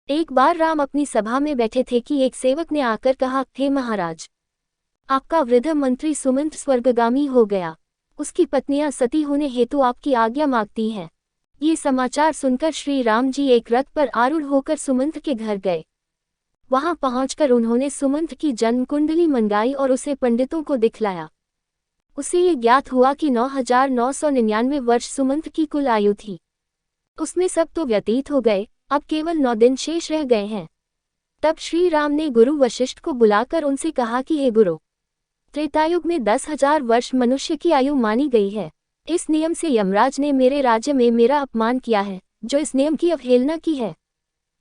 एक बार राम अपनी सभा में बैठे थे कि एक सेवक ने आकर कहा, हे महाराज, आपका वृद्ध मंत्री सुमंत स्वर्गगामी हो गया। उसकी पत्नियां सती होने हेतु आपकी आज्ञा मांगती हैं। ये समाचार सुनकर श्री राम जी एक रथ पर आरूढ़ होकर सुमंत के घर गए। वहां पहुंचकर उन्होंने सुमंत की जन्म कुंडली मंगाई और उसे पंडितों को दिखलाया। उसे ये ज्ञात हुआ कि 9,999 वर्ष सुमंत की कुल आयु थी। उसमें सब तो व्यतीत हो गए, अब केवल 9 दिन शेष रह गए हैं। तब श्री राम ने गुरु वशिष्ठ को बुलाकर उनसे कहा कि हे गुरु, त्रेतायुग में 10,000 वर्ष मनुष्य की आयु मानी गई है। इस नियम से यमराज ने मेरे राज्य में मेरा अपमान किया है। जो इस नियम की अवहेलना की है,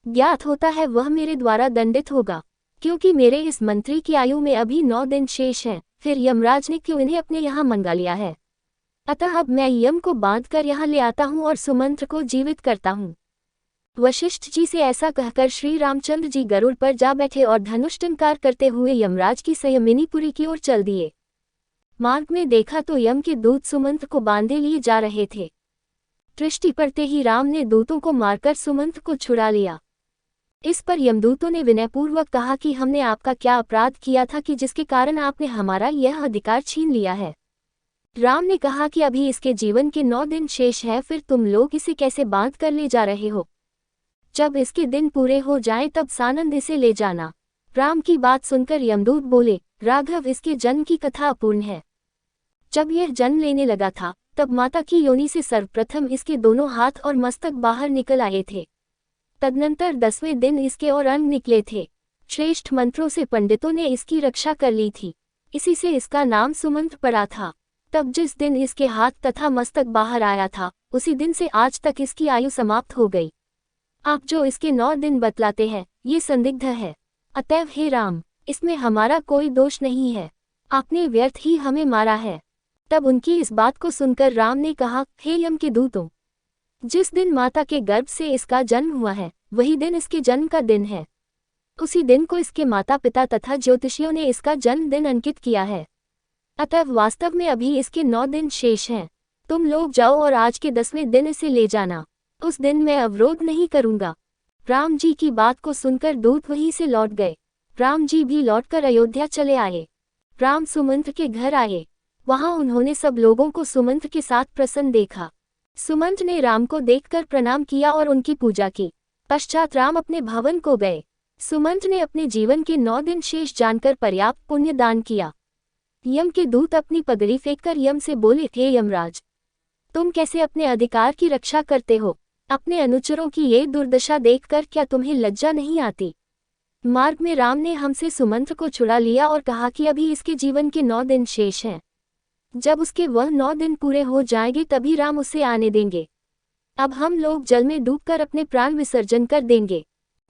ज्ञात होता है वह मेरे द्वारा दंडित होगा, क्योंकि मेरे इस मंत्री की आयु में अभी 9 दिन शेष हैं। फिर यमराज ने क्यों इन्हें अपने यहाँ मंगा लिया है? अतः अब मैं यम को बांधकर यहाँ ले आता हूँ और सुमंत्र को जीवित करता हूँ। वशिष्ठ जी से ऐसा कहकर श्री रामचंद्र जी गरुड़ पर जा बैठे और धनुष टंकार करते हुए यमराज की संयमिनीपुरी की ओर चल दिए। मार्ग में देखा तो यम के दूत सुमंत को बांधे लिए जा रहे थे। दृष्टि पड़ते ही राम ने दूतों को मारकर सुमंत को छुड़ा लिया। इस पर यमदूतों ने विनयपूर्वक कहा कि हमने आपका क्या अपराध किया था कि जिसके कारण आपने हमारा यह अधिकार छीन लिया है? राम ने कहा कि अभी इसके जीवन के 9 दिन शेष है, फिर तुम लोग इसे कैसे बांध कर ले जा रहे हो? जब इसके दिन पूरे हो जाएं तब सानंद इसे ले जाना। राम की बात सुनकर यमदूत बोले, राघव, इसके जन्म की कथा अपूर्ण है। जब यह जन्म लेने लगा था तब माता की योनि से सर्वप्रथम इसके दोनों हाथ और मस्तक बाहर निकल आए थे। तदनंतर 10वें दिन इसके और अंग निकले थे। श्रेष्ठ मंत्रों से पंडितों ने इसकी रक्षा कर ली थी। इसी से इसका नाम सुमंत पड़ा था। तब जिस दिन इसके हाथ तथा मस्तक बाहर आया था, उसी दिन से आज तक इसकी आयु समाप्त हो गई। आप जो इसके 9 दिन बतलाते हैं, ये संदिग्ध है। अतएव हे राम, इसमें हमारा कोई दोष नहीं है। आपने व्यर्थ ही हमें मारा है। तब उनकी इस बात को सुनकर राम ने कहा, हे यम के दूतों, जिस दिन माता के गर्भ से इसका जन्म हुआ है, वही दिन इसके जन्म का दिन है। उसी दिन को इसके माता पिता तथा ज्योतिषियों ने इसका जन्मदिन अंकित किया है। अतः वास्तव में अभी इसके 9 दिन शेष हैं। तुम लोग जाओ और आज के 10वें दिन इसे ले जाना। उस दिन मैं अवरोध नहीं करूंगा। राम जी की बात को सुनकर दूत वहीं से लौट गए। राम जी भी लौटकर अयोध्या चले आए। राम सुमंत के घर आए। वहां उन्होंने सब लोगों को सुमंत के साथ प्रसन्न देखा। सुमंत ने राम को देखकर प्रणाम किया और उनकी पूजा की। पश्चात राम अपने भवन को गए। सुमंत ने अपने जीवन के 9 दिन शेष जानकर पर्याप्त पुण्य दान किया। यम के दूत अपनी पगड़ी फेंककर यम से बोले, हे यमराज, तुम कैसे अपने अधिकार की रक्षा करते हो? अपने अनुचरों की ये दुर्दशा देखकर क्या तुम्हें लज्जा नहीं आती? मार्ग में राम ने हमसे सुमंत को छुड़ा लिया और कहा कि अभी इसके जीवन के 9 दिन शेष हैं। जब उसके वह 9 दिन पूरे हो जाएंगे तभी राम उसे आने देंगे। अब हम लोग जल में डूबकर अपने प्राण विसर्जन कर देंगे।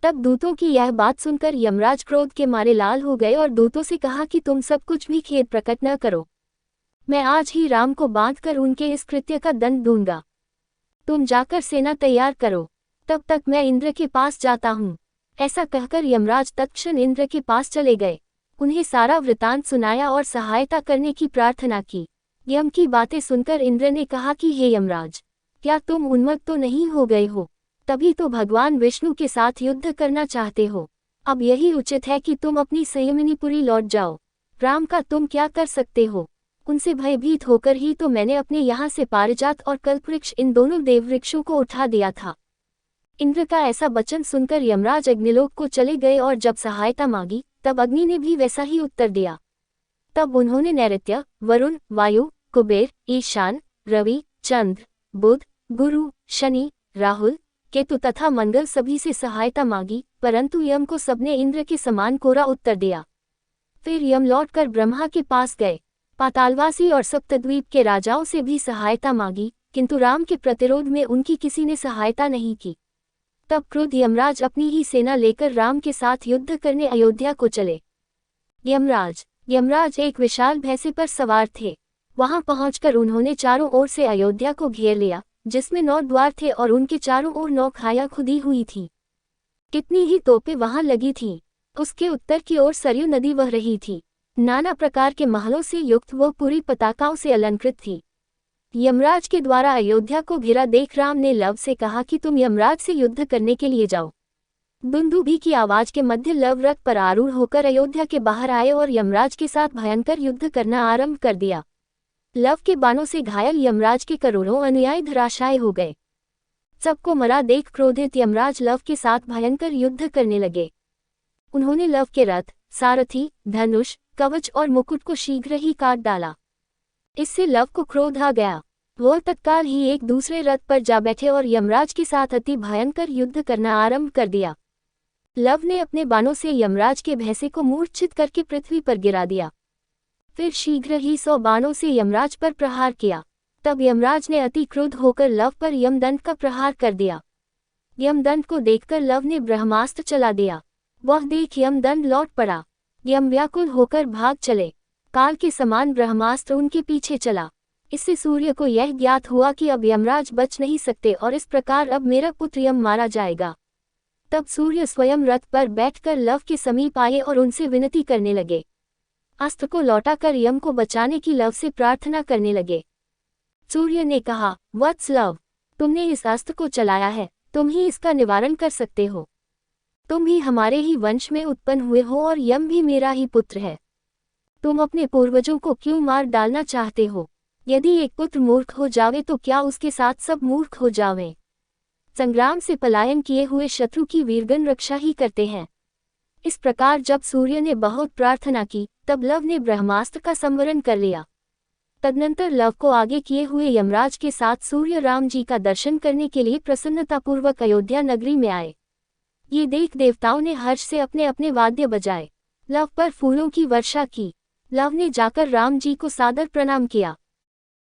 तब दूतों की यह बात सुनकर यमराज क्रोध के मारे लाल हो गए और दूतों से कहा कि तुम सब कुछ भी खेद प्रकट न करो। मैं आज ही राम को बांधकर उनके इस कृत्य का दंड दूंगा। तुम जाकर सेना तैयार करो, तब तक मैं इंद्र के पास जाता हूँ। ऐसा कहकर यमराज तत्क्षण इंद्र के पास चले गए। उन्हें सारा वृतांत सुनाया और सहायता करने की प्रार्थना की। यम की बातें सुनकर इंद्र ने कहा कि हे यमराज, क्या तुम उन्मत्त तो नहीं हो गए हो? तभी तो भगवान विष्णु के साथ युद्ध करना चाहते हो। अब यही उचित है कि तुम अपनी संयमिनीपुरी लौट जाओ। राम का तुम क्या कर सकते हो? उनसे भयभीत होकर ही तो मैंने अपने यहाँ से पारिजात और कल्पवृक्ष, इन दोनों देववृक्षों को उठा दिया था। इंद्र का ऐसा वचन सुनकर यमराज अग्निलोक को चले गए और जब सहायता मांगी तब अग्नि ने भी वैसा ही उत्तर दिया। तब उन्होंने नैऋत्य, वरुण, वायु, कुबेर, ईशान, रवि, चंद्र, बुध, गुरु, शनि, राहुल, केतु तथा मंगल सभी से सहायता मांगी, परंतु यम को सबने इंद्र के समान कोरा उत्तर दिया। फिर यम लौटकर ब्रह्मा के पास गए। पातालवासी और सप्तद्वीप के राजाओं से भी सहायता मांगी, किंतु राम के प्रतिरोध में उनकी किसी ने सहायता नहीं की। तब क्रुद्ध यमराज अपनी ही सेना लेकर राम के साथ युद्ध करने अयोध्या को चले। यमराज एक विशाल भैंसे पर सवार थे। वहां पहुंचकर उन्होंने चारों ओर से अयोध्या को घेर लिया, जिसमें 9 द्वार थे और उनके चारों ओर 9 खाया खुदी हुई थी। कितनी ही तोपें वहां लगी थीं। उसके उत्तर की ओर सरयू नदी बह रही थी। नाना प्रकार के महलों से युक्त वो पूरी पताकाओं से अलंकृत थी। यमराज के द्वारा अयोध्या को घिरा देख राम ने लव से कहा कि तुम यमराज से युद्ध करने के लिए जाओ। दुंदुभी की आवाज के मध्य लव रथ पर आरूढ़ होकर अयोध्या के बाहर आए और यमराज के साथ भयंकर युद्ध करना आरंभ कर दिया। लव के बाणों से घायल यमराज के करोड़ों अनुयायी धराशायी हो गए। सबको मरा देख क्रोधित यमराज लव के साथ भयंकर युद्ध करने लगे। उन्होंने लव के रथ, सारथी, धनुष, कवच और मुकुट को शीघ्र ही काट डाला। इससे लव को क्रोध आ गया। वह तत्काल ही एक दूसरे रथ पर जा बैठे और यमराज के साथ अति भयंकर युद्ध करना आरंभ कर दिया। लव ने अपने बाणों से यमराज के भैंसे को मूर्छित करके पृथ्वी पर गिरा दिया। फिर शीघ्र ही 100 बाणों से यमराज पर प्रहार किया। तब यमराज ने अति क्रुद्ध होकर लव पर यमदंड का प्रहार कर दिया। यमदंड को देखकर लव ने ब्रह्मास्त्र चला दिया। वह देख यमदंड लौट पड़ा। यम व्याकुल होकर भाग चले। काल के समान ब्रह्मास्त्र उनके पीछे चला। इससे सूर्य को यह ज्ञात हुआ कि अब यमराज बच नहीं सकते और इस प्रकार अब मेरा पुत्र यम मारा जाएगा। तब सूर्य स्वयं रथ पर बैठकर लव के समीप आए और उनसे विनती करने लगे। अस्त्र को लौटाकर यम को बचाने की लव से प्रार्थना करने लगे। सूर्य ने कहा, वत्स लव, तुमने इस अस्त्र को चलाया है, तुम ही इसका निवारण कर सकते हो। तुम ही हमारे ही वंश में उत्पन्न हुए हो और यम भी मेरा ही पुत्र है। तुम अपने पूर्वजों को क्यों मार डालना चाहते हो? यदि एक पुत्र मूर्ख हो जावे तो क्या उसके साथ सब मूर्ख हो जावें? संग्राम से पलायन किए हुए शत्रु की वीरगण रक्षा ही करते हैं। इस प्रकार जब सूर्य ने बहुत प्रार्थना की, तब लव ने ब्रह्मास्त्र का संवरण कर लिया। तदनंतर लव को आगे किए हुए यमराज के साथ सूर्य राम जी का दर्शन करने के लिए प्रसन्नतापूर्वक अयोध्या नगरी में आए। ये देख देवताओं ने हर्ष से अपने अपने वाद्य बजाए। लव पर फूलों की वर्षा की। लव ने जाकर राम जी को सादर प्रणाम किया।